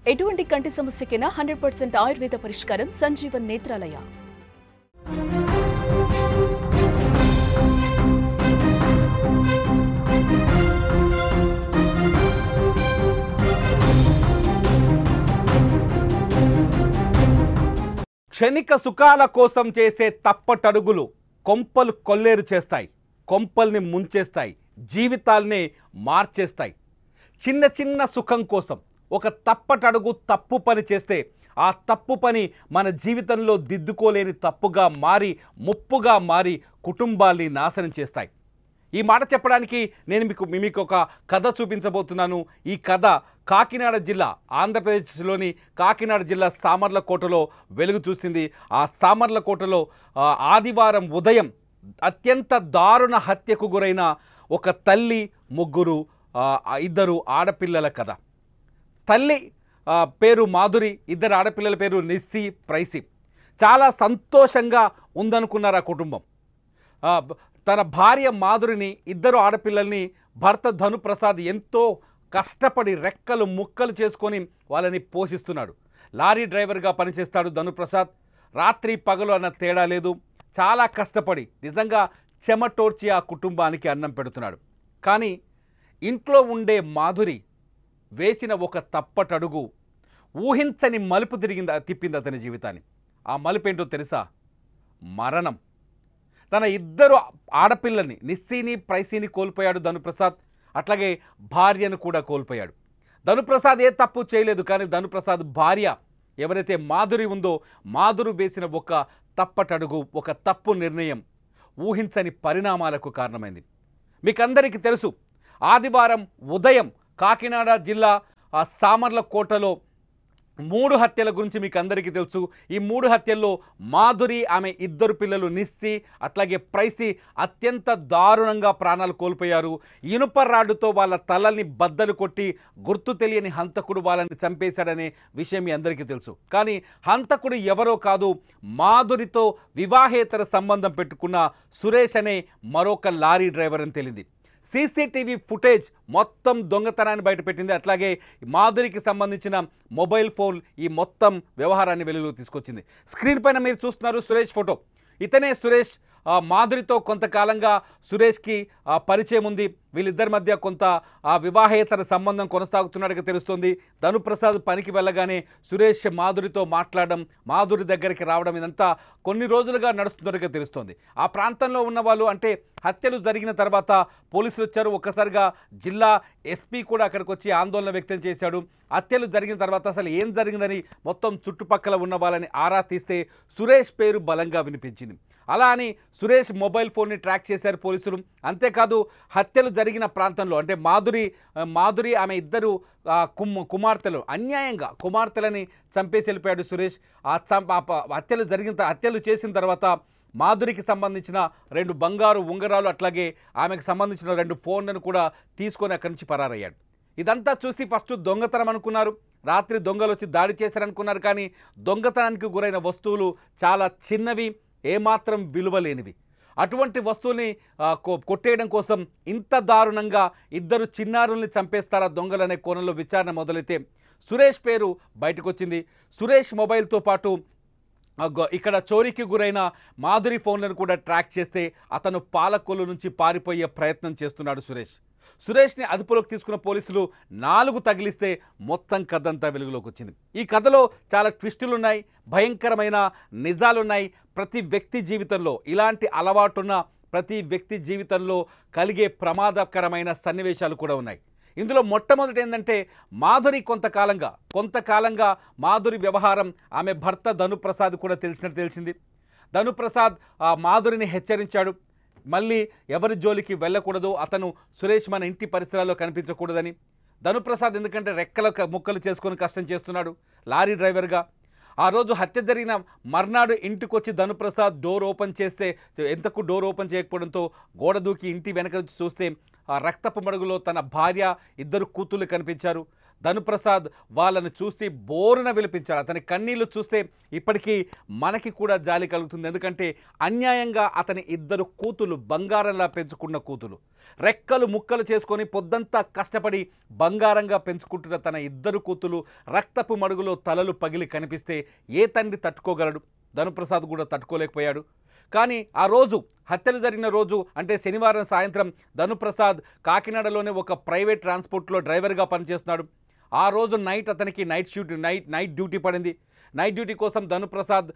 ఎటువంటి కంటి సమస్యకైనా 100% ఆయుర్వేద పరిష్కారం సంజీవన్ నేత్రాలయ. క్షణిక సుఖాల కోసం చేసే తప్పటడుగులు కొంపలు కొల్లేరు చేస్తాయి, కొంపల్ని ముంచేస్తాయి, జీవితాల్ని మార్చేస్తాయి. చిన్న చిన్న సుఖం కోసం ఒక తప్పటడుగు తప్పు పని చేస్తే ఆ తప్పు పని మన జీవితంలో దిద్దుకోలేని తప్పుగా మారి ముప్పుగా మారి కుటుంబాల్ని నాశనం చేస్తాయి. ఈ మాట చెప్పడానికి నేను మీకు ఒక కథ చూపించబోతున్నాను. ఈ కథ కాకినాడ జిల్లా, ఆంధ్రప్రదేశ్లోని కాకినాడ జిల్లా సామర్లకోటలో వెలుగు చూసింది. ఆ సామర్లకోటలో ఆదివారం ఉదయం అత్యంత దారుణ హత్యకు గురైన ఒక తల్లి, ఇద్దరు ఆడపిల్లల కథ. తల్లి పేరు మాధురి, ఇద్దరు ఆడపిల్లల పేరు నిస్సి, ప్రైసి. చాలా సంతోషంగా ఉందనుకున్నారు ఆ కుటుంబం. తన భార్య మాధురిని, ఇద్దరు ఆడపిల్లల్ని భర్త ధనుప్రసాద్ ఎంతో కష్టపడి రెక్కలు ముక్కలు చేసుకొని వాళ్ళని పోషిస్తున్నాడు. లారీ డ్రైవర్గా పనిచేస్తాడు ధనుప్రసాద్. రాత్రి పగలు అన్న తేడా లేదు, చాలా కష్టపడి నిజంగా చెమటోర్చి ఆ కుటుంబానికి అన్నం పెడుతున్నాడు. కానీ ఇంట్లో ఉండే మాధురి వేసిన ఒక తప్పటడుగు ఊహించని మలుపు తిప్పింది అతని జీవితాన్ని. ఆ మలుపు ఏంటో తెలుసా? మరణం. తన ఇద్దరు ఆడపిల్లల్ని నిస్సిని, ప్రైసిని కోల్పోయాడు ధనుప్రసాద్. అట్లాగే భార్యను కూడా కోల్పోయాడు. ధనుప్రసాద్ ఏ తప్పు చేయలేదు, కానీ ధనుప్రసాద్ భార్య ఎవరైతే మాధురి ఉందో, మాధురి వేసిన ఒక తప్పటడుగు, ఒక తప్పు నిర్ణయం ఊహించని పరిణామాలకు కారణమైంది. మీకందరికీ తెలుసు, ఆదివారం ఉదయం కాకినాడ జిల్లా సామర్లకోటలో 3 హత్యల గురించి మీకు అందరికీ తెలుసు. ఈ 3 హత్యల్లో మాధురి, ఆమె ఇద్దరు పిల్లలు నిస్సి, అట్లాగే ప్రైసి అత్యంత దారుణంగా ప్రాణాలు కోల్పోయారు. ఇనుప రాడ్డుతో వాళ్ళ తలల్ని బద్దలు కొట్టి గుర్తు తెలియని హంతకుడు వాళ్ళని చంపేశాడనే విషయం మీ అందరికీ తెలుసు. కానీ హంతకుడు ఎవరో కాదు, మాధురితో వివాహేతర సంబంధం పెట్టుకున్న సురేష్ అనే మరొక లారీ డ్రైవర్ అని తెలిసింది. సీసీటీవీ ఫుటేజ్ మొత్తం దొంగతనాన్ని బయటపెట్టింది. అట్లాగే మాధురికి సంబంధించిన మొబైల్ ఫోన్ ఈ మొత్తం వ్యవహారాన్ని వెలుగులోకి తీసుకొచ్చింది. స్క్రీన్ పైన మీరు చూస్తున్నారు సురేష్ ఫోటో. ఇతనే సురేష్. మాధురితో కొంతకాలంగా సురేష్కి పరిచయం ఉంది. వీళ్ళిద్దరి మధ్య కొంత వివాహేతర సంబంధం కొనసాగుతున్నట్టుగా తెలుస్తుంది. ధనుప్రసాద్ పనికి వెళ్ళగానే సురేష్ మాధురితో మాట్లాడడం, మాధురి దగ్గరికి రావడం, ఇదంతా కొన్ని రోజులుగా నడుస్తున్నట్టుగా తెలుస్తోంది. ఆ ప్రాంతంలో ఉన్న వాళ్ళు, అంటే హత్యలు జరిగిన తర్వాత పోలీసులు వచ్చారు. ఒక్కసారిగా జిల్లా ఎస్పీ కూడా అక్కడికి వచ్చి ఆందోళన వ్యక్తం చేశాడు. హత్యలు జరిగిన తర్వాత అసలు ఏం జరిగిందని మొత్తం చుట్టుపక్కల ఉన్న వాళ్ళని ఆరా తీస్తే సురేష్ పేరు బలంగా వినిపించింది. అలా అని సురేష్ మొబైల్ ఫోన్ని ట్రాక్ చేశారు పోలీసులు. అంతేకాదు హత్యలు జరిగిన ప్రాంతంలో, అంటే మాధురి ఆమె ఇద్దరు కుమార్తెలు అన్యాయంగా కుమార్తెలని చంపేసి వెళ్ళిపోయాడు సురేష్. హత్యలు చేసిన తర్వాత మాధురికి సంబంధించిన 2 బంగారు ఉంగరాలు, అట్లాగే ఆమెకు సంబంధించిన 2 ఫోన్లను కూడా తీసుకొని అక్కడి నుంచి పరారయ్యాడు. ఇదంతా చూసి ఫస్ట్ దొంగతనం అనుకున్నారు. రాత్రి దొంగలు వచ్చి దాడి చేశారనుకున్నారు. కానీ దొంగతనానికి గురైన వస్తువులు చాలా చిన్నవి, ఏమాత్రం విలువలేనివి. అటువంటి వస్తువుల్ని కొట్టేయడం కోసం ఇంత దారుణంగా ఇద్దరు చిన్నారుల్ని చంపేస్తారా దొంగలనే కోణంలో విచారణ మొదలైతే సురేష్ పేరు బయటకు వచ్చింది. సురేష్ మొబైల్తో పాటు ఇక్కడ చోరీకి గురైన మాధురి ఫోన్లను కూడా ట్రాక్ చేస్తే అతను పాలకొల్లు నుంచి పారిపోయే ప్రయత్నం చేస్తున్నాడు సురేష్ని అదుపులోకి తీసుకున్న పోలీసులు 4 తగిలిస్తే మొత్తం కథ అంతా వెలుగులోకి వచ్చింది. ఈ కథలో చాలా ట్విస్టులు ఉన్నాయి, భయంకరమైన నిజాలున్నాయి. ప్రతి వ్యక్తి జీవితంలో ఇలాంటి అలవాటున్న ప్రతి వ్యక్తి జీవితంలో కలిగే ప్రమాదకరమైన సన్నివేశాలు కూడా ఉన్నాయి. ఇందులో మొట్టమొదటి ఏంటంటే మాధురి కొంతకాలంగా మాధురి వ్యవహారం ఆమె భర్త ధనుప్రసాద్ కూడా తెలిసింది. ధనుప్రసాద్ మాధురిని హెచ్చరించాడు, మళ్ళీ ఎవరి జోలికి వెళ్ళకూడదు, అతను సురేష్ మన ఇంటి పరిసరాల్లో కనిపించకూడదని. ధనుప్రసాద్ ఎందుకంటే రెక్కల ముక్కలు చేసుకొని కష్టం చేస్తున్నాడు లారీ డ్రైవర్గా. ఆ రోజు హత్య జరిగిన మర్నాడు ఇంటికి వచ్చి ధనుప్రసాద్ డోర్ ఓపెన్ చేస్తే ఎంతకు డోర్ ఓపెన్ చేయకపోవడంతో గోడ దూకి ఇంటి వెనక చూస్తే ఆ రక్తపు మడుగులో తన భార్య, 2 కూతుళ్ళు కనిపించారు. ధనుప్రసాద్ వాళ్ళని చూసి బోరున విలిపించాడు. అతని కన్నీళ్లు చూస్తే ఇప్పటికీ మనకి కూడా జాలి కలుగుతుంది. ఎందుకంటే అన్యాయంగా అతని ఇద్దరు కూతులు, బంగారంలా పెంచుకున్న కూతులు, రెక్కలు ముక్కలు చేసుకొని పొద్దంతా కష్టపడి బంగారంగా పెంచుకుంటున్న తన ఇద్దరు కూతులు రక్తపు మడుగులో తలలు పగిలి కనిపిస్తే ఏ తండ్రి తట్టుకోగలడు? ధనుప్రసాద్ కూడా తట్టుకోలేకపోయాడు. కానీ ఆ రోజు హత్యలు జరిగిన రోజు అంటే శనివారం సాయంత్రం ధనుప్రసాద్ కాకినాడలోనే ఒక ప్రైవేట్ ట్రాన్స్పోర్ట్లో డ్రైవర్గా పనిచేస్తున్నాడు. ఆ రోజు నైట్ అతనికి నైట్ డ్యూటీ పడింది. నైట్ డ్యూటీ కోసం ధనుప్రసాద్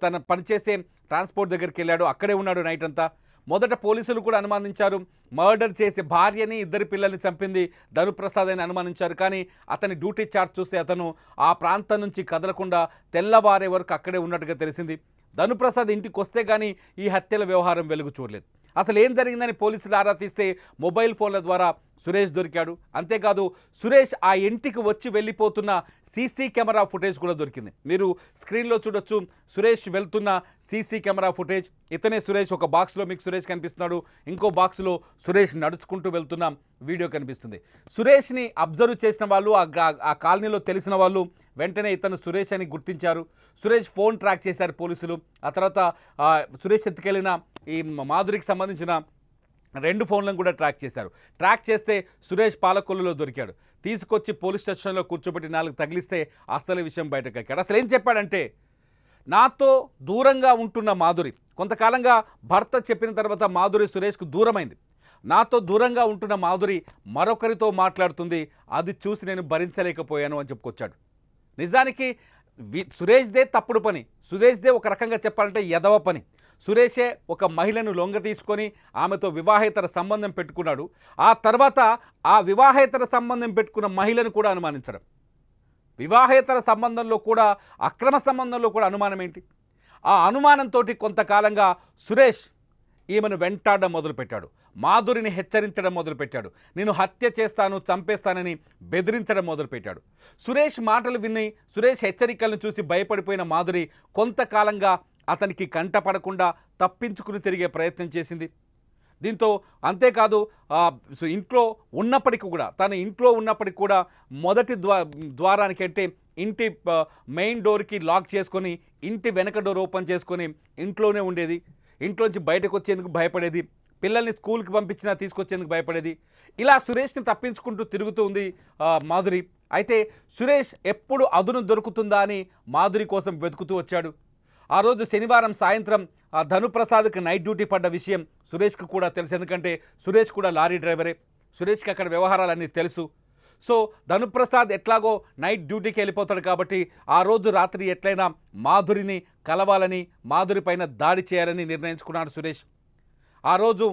తన పనిచేసే ట్రాన్స్పోర్ట్ దగ్గరికి వెళ్ళాడు. అక్కడే ఉన్నాడు నైట్ అంతా. మొదట పోలీసులు కూడా అనుమానించారు, మర్డర్ చేసి భార్యని, ఇద్దరు పిల్లల్ని చంపింది ధనుప్రసాద్ అని అనుమానించారు. కానీ అతని డ్యూటీ చార్ట్ చూస్తే అతను ఆ ప్రాంతం నుంచి కదలకుండా తెల్లవారే వరకు అక్కడే ఉన్నట్టుగా తెలిసింది. ధనుప్రసాద్ ఇంటికి వస్తే కానీ ఈ హత్యల వ్యవహారం వెలుగు చూడలేదు. అసలు ఏం జరిగిందని పోలీసులు ఆరా తీస్తే మొబైల్ ఫోన్ల ద్వారా సురేష్ దొరికాడు. అంతేకాదు సురేష్ ఆ ఇంటికి వచ్చి వెళ్ళిపోతున్న సీసీ కెమెరా ఫుటేజ్ కూడా దొరికింది. మీరు స్క్రీన్లో చూడొచ్చు సురేష్ వెళ్తున్న సీసీ కెమెరా ఫుటేజ్. ఇతనే సురేష్. ఒక బాక్స్లో మీకు సురేష్ కనిపిస్తున్నాడు, ఇంకో బాక్స్లో సురేష్ నడుచుకుంటూ వెళ్తున్న వీడియో కనిపిస్తుంది. సురేష్ని అబ్జర్వ్ చేసిన వాళ్ళు, ఆ కాలనీలో తెలిసిన వాళ్ళు వెంటనే ఇతను సురేష్ అని గుర్తించారు. సురేష్ ఫోన్ ట్రాక్ చేశారు పోలీసులు. ఆ తర్వాత సురేష్ ఎత్తుకెళ్ళిన ఈ మాధురికి సంబంధించిన 2 ఫోన్లను కూడా ట్రాక్ చేశారు. ట్రాక్ చేస్తే సురేష్ పాలకొల్లులో దొరికాడు. తీసుకొచ్చి పోలీస్ స్టేషన్లో కూర్చోబెట్టి 4 తగిలిస్తే అసలు విషయం బయటకు ఎక్కాడు. అసలు ఏం చెప్పాడంటే, నాతో దూరంగా ఉంటున్న మాధురి, కొంతకాలంగా భర్త చెప్పిన తర్వాత మాధురి సురేష్కు దూరమైంది. నాతో దూరంగా ఉంటున్న మాధురి మరొకరితో మాట్లాడుతుంది, అది చూసి నేను భరించలేకపోయాను అని చెప్పుకొచ్చాడు. నిజానికి సురేష్దే తప్పుడు పని, సురేష్దే ఒక రకంగా చెప్పాలంటే ఎదవ పని. సురేషే ఒక మహిళను లొంగ తీసుకొని ఆమెతో వివాహేతర సంబంధం పెట్టుకున్నాడు. ఆ తర్వాత ఆ వివాహేతర సంబంధం పెట్టుకున్న మహిళను కూడా అనుమానించడం, వివాహేతర సంబంధంలో కూడా, అక్రమ సంబంధంలో కూడా అనుమానం ఏంటి? ఆ అనుమానంతో కొంతకాలంగా సురేష్ ఈమెను వెంటాడడం మొదలుపెట్టాడు. మాధురిని హెచ్చరించడం మొదలుపెట్టాడు. నేను హత్య చేస్తాను, చంపేస్తానని బెదిరించడం మొదలుపెట్టాడు. సురేష్ మాటలు విని, సురేష్ హెచ్చరికలను చూసి భయపడిపోయిన మాధురి కొంతకాలంగా అతనికి కంటపడకుండా తప్పించుకుని తిరిగే ప్రయత్నం చేసింది. దీంతో అంతేకాదు ఇంట్లో ఉన్నప్పటికీ కూడా, తన ఇంట్లో ఉన్నప్పటికీ కూడా మొదటి ద్వారానికి అంటే ఇంటి మెయిన్ డోర్కి లాక్ చేసుకొని ఇంటి వెనక డోర్ ఓపెన్ చేసుకొని ఇంట్లోనే ఉండేది. ఇంట్లోంచి బయటకు వచ్చేందుకు భయపడేది. పిల్లల్ని స్కూల్కి పంపించినా తీసుకొచ్చేందుకు భయపడేది. ఇలా సురేష్ని తప్పించుకుంటూ తిరుగుతూ ఉంది మాధురి. అయితే సురేష్ ఎప్పుడు అదును దొరుకుతుందా అని మాధురి కోసం వెతుకుతూ వచ్చాడు. ఆ రోజు శనివారం సాయంత్రం ధనుప్రసాద్కి నైట్ డ్యూటీ పడ్డ విషయం సురేష్కి కూడా తెలుసు. ఎందుకంటే సురేష్ కూడా లారీ డ్రైవరే. సురేష్కి అక్కడ వ్యవహారాలన్నీ తెలుసు. సో ధనుప్రసాద్ ఎట్లాగో నైట్ డ్యూటీకి వెళ్ళిపోతాడు కాబట్టి ఆ రోజు రాత్రి ఎట్లయినా మాధురిని కలవాలని, మాధురి పైన దాడి చేయాలని నిర్ణయించుకున్నాడు సురేష్. ఆ రోజు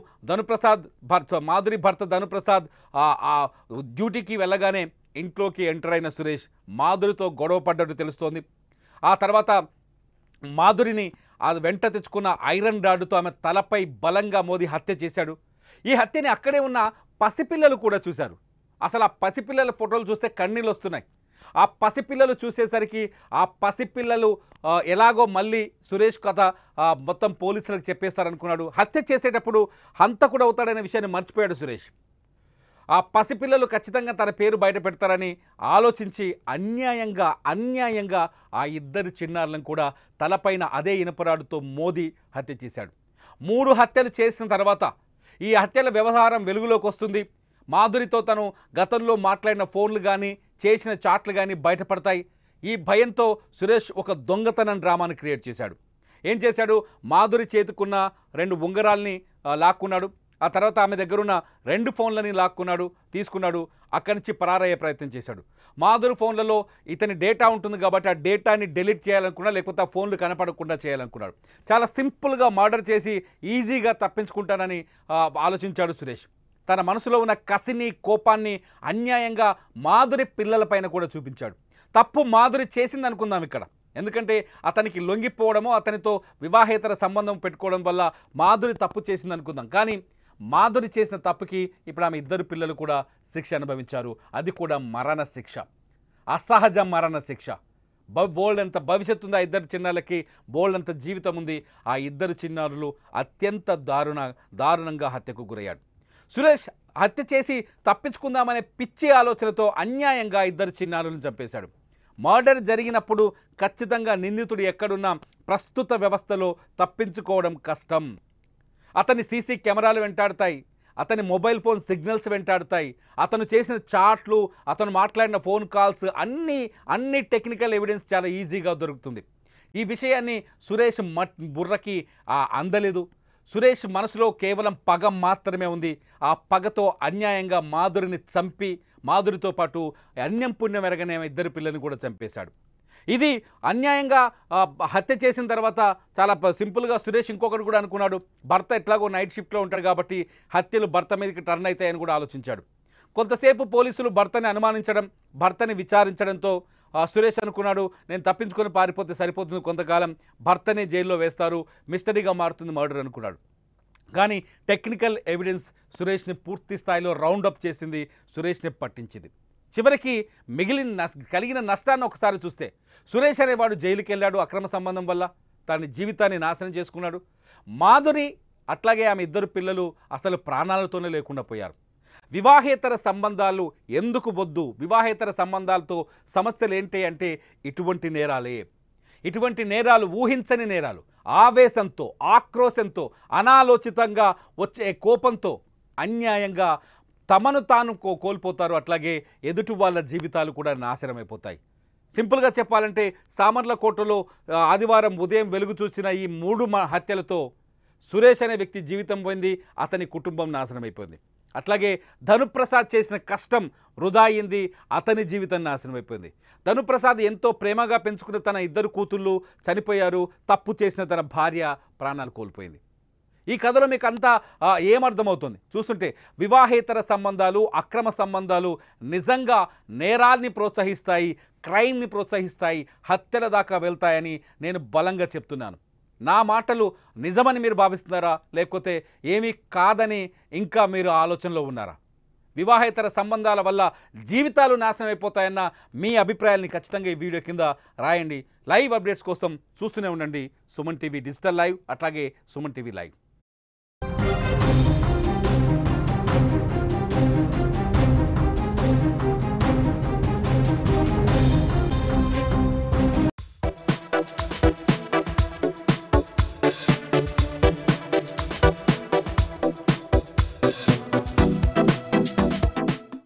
మాధురి భర్త ధనుప్రసాద్ డ్యూటీకి వెళ్ళగానే ఇంట్లోకి ఎంటర్ అయిన సురేష్ మాధురితో గొడవ పడ్డట్టు తెలుస్తోంది. ఆ తర్వాత మాధురిని వెంట తెచ్చుకున్న ఐరన్ రాడ్డుతో ఆమె తలపై బలంగా మోది హత్య చేశాడు. ఈ హత్యని అక్కడే ఉన్న పసిపిల్లలు కూడా చూశారు. అసలు ఆ పసిపిల్లల ఫోటోలు చూస్తే కన్నీళ్ళు వస్తున్నాయి. ఆ పసిపిల్లలు చూసేసరికి ఆ పసిపిల్లలు ఎలాగో మళ్ళీ సురేష్ కథ మొత్తం పోలీసులకు చెప్పేస్తారనుకున్నాడు. హత్య చేసేటప్పుడు హంతకుడు అవుతాడనే విషయాన్ని మర్చిపోయాడు సురేష్. ఆ పసిపిల్లలు ఖచ్చితంగా తన పేరు బయట పెడతారని ఆలోచించి అన్యాయంగా ఆ ఇద్దరు చిన్నారులను కూడా తలపైన అదే ఇనపరాడుతో మోది హత్య చేశాడు. 3 హత్యలు చేసిన తర్వాత ఈ హత్యల వ్యవహారం వెలుగులోకి వస్తుంది. మాధురితో తను గతంలో మాట్లాడిన ఫోన్లు కానీ, చేసిన చాట్లు కానీ బయటపడతాయి. ఈ భయంతో సురేష్ ఒక దొంగతనం డ్రామాను క్రియేట్ చేశాడు. ఏం చేశాడు? మాధురి చేతుకున్న 2 ఉంగరాల్ని లాక్కున్నాడు. ఆ తర్వాత ఆమె దగ్గరున్న 2 ఫోన్లని తీసుకున్నాడు. అక్కడి నుంచి పరారయ్యే ప్రయత్నం చేశాడు. మాధురి ఫోన్లలో ఇతని డేటా ఉంటుంది కాబట్టి ఆ డేటాని డిలీట్ చేయాలనుకున్నాడు, లేకపోతే ఆ ఫోన్లు కనపడకుండా చేయాలనుకున్నాడు. చాలా సింపుల్గా మర్డర్ చేసి ఈజీగా తప్పించుకుంటానని ఆలోచించాడు సురేష్. తన మనసులో ఉన్న కసిని, కోపాన్ని అన్యాయంగా మాధురి పిల్లలపైన కూడా చూపించాడు. తప్పు మాధురి చేసింది అనుకుందాం ఇక్కడ. ఎందుకంటే అతనికి లొంగిపోవడమో, అతనితో వివాహేతర సంబంధం పెట్టుకోవడం వల్ల మాధురి తప్పు చేసింది అనుకుందాం. కానీ మాధురి చేసిన తప్పుకి ఇప్పుడు ఆమె ఇద్దరు పిల్లలు కూడా శిక్ష అనుభవించారు. అది కూడా మరణ శిక్ష, అసహజ మరణ శిక్ష. బోల్డ్ అంత భవిష్యత్తు ఉంది ఆ ఇద్దరు చిన్నారులకి, బోల్డ్ అంత జీవితం ఉంది. ఆ ఇద్దరు చిన్నారులు అత్యంత దారుణంగా హత్యకు గురయ్యాడు. సురేష్ హత్య చేసి తప్పించుకుందామనే పిచ్చి ఆలోచనతో అన్యాయంగా ఇద్దరు చిన్నారులను చంపేశాడు. మర్డర్ జరిగినప్పుడు ఖచ్చితంగా నిందితుడు ఎక్కడున్నా ప్రస్తుత వ్యవస్థలో తప్పించుకోవడం కష్టం. అతని సీసీ కెమెరాలు వెంటాడుతాయి, అతని మొబైల్ ఫోన్ సిగ్నల్స్ వెంటాడుతాయి, అతను చేసిన చాట్లు, అతను మాట్లాడిన ఫోన్ కాల్స్ అన్ని టెక్నికల్ ఎవిడెన్స్ చాలా ఈజీగా దొరుకుతుంది. ఈ విషయాన్ని సురేష్ బుర్రకి అందలేదు. సురేష్ మనసులో కేవలం పగ మాత్రమే ఉంది. ఆ పగతో అన్యాయంగా మాధురిని చంపి మాధురితో పాటు అన్యం పుణ్యం ఎరగనే ఇద్దరు పిల్లల్ని కూడా చంపేశాడు. ఇది అన్యాయంగా హత్య చేసిన తర్వాత చాలా సింపుల్గా సురేష్ ఇంకొకటి కూడా అనుకున్నాడు, భర్త ఎట్లాగో నైట్ షిఫ్ట్లో ఉంటాడు కాబట్టి హత్యలు భర్త మీదకి టర్న్ అవుతాయని కూడా ఆలోచించాడు. కొంతసేపు పోలీసులు భర్తని అనుమానించడం, భర్తని విచారించడంతో సురేష్ అనుకున్నాడు, నేను తప్పించుకొని పారిపోతే సరిపోతుంది, కొంతకాలం భర్తనే జైల్లో వేస్తారు, మిస్టరీగా మారుతుంది మర్డర్ అనుకున్నాడు. కానీ టెక్నికల్ ఎవిడెన్స్ సురేష్ని పూర్తి స్థాయిలో రౌండప్ చేసింది, సురేష్ని పట్టించింది. చివరికి కలిగిన నష్టాన్ని ఒకసారి చూస్తే సురేష్ అనేవాడు జైలుకి వెళ్ళాడు అక్రమ సంబంధం వల్ల, తన జీవితాన్ని నాశనం చేసుకున్నాడు. మాధురి అట్లాగే ఆమె ఇద్దరు పిల్లలు అసలు ప్రాణాలతోనే లేకుండా పోయారు. వివాహేతర సంబంధాలు ఎందుకు వద్దు, వివాహేతర సంబంధాలతో సమస్యలు ఏంటి అంటే ఇటువంటి నేరాలే. ఇటువంటి నేరాలు ఊహించని నేరాలు, ఆవేశంతో, ఆక్రోశంతో, అనాలోచితంగా వచ్చే కోపంతో అన్యాయంగా తమను తాను కోల్పోతారు. అట్లాగే ఎదుటి వాళ్ళ జీవితాలు కూడా నాశనమైపోతాయి. సింపుల్గా చెప్పాలంటే సామర్లకోటలో ఆదివారం ఉదయం వెలుగు చూసిన ఈ 3 హత్యలతో సురేష్ అనే వ్యక్తి జీవితం పోయింది, అతని కుటుంబం నాశనమైపోయింది. అట్లాగే ధనుప్రసాద్ చేసిన కష్టం వృధా అయింది, అతని జీవితం నాశనం అయిపోయింది. ధనుప్రసాద్ ఎంతో ప్రేమగా పెంచుకున్న తన ఇద్దరు కూతుళ్ళు చనిపోయారు, తప్పు చేసిన తన భార్య ప్రాణాలు కోల్పోయింది. ఈ కథలో మీకు అంతా ఏమర్థమవుతుంది చూస్తుంటే, వివాహేతర సంబంధాలు, అక్రమ సంబంధాలు నిజంగా నేరాల్ని ప్రోత్సహిస్తాయి, క్రైమ్ని ప్రోత్సహిస్తాయి, హత్యల దాకా వెళ్తాయని నేను బలంగా చెప్తున్నాను. నా మాటలు నిజమని మీరు భావిస్తున్నారా, లేకపోతే ఏమీ కాదని ఇంకా మీరు ఆలోచనలో ఉన్నారా? వివాహేతర సంబంధాల వల్ల జీవితాలు నాశనం అయిపోతాయన్న మీ అభిప్రాయాల్ని ఖచ్చితంగా ఈ వీడియో కింద రాయండి. లైవ్ అప్డేట్స్ కోసం చూస్తూనే ఉండండి సుమన్ టీవీ డిజిటల్ లైవ్, అట్లాగే సుమన్ టీవీ లైవ్.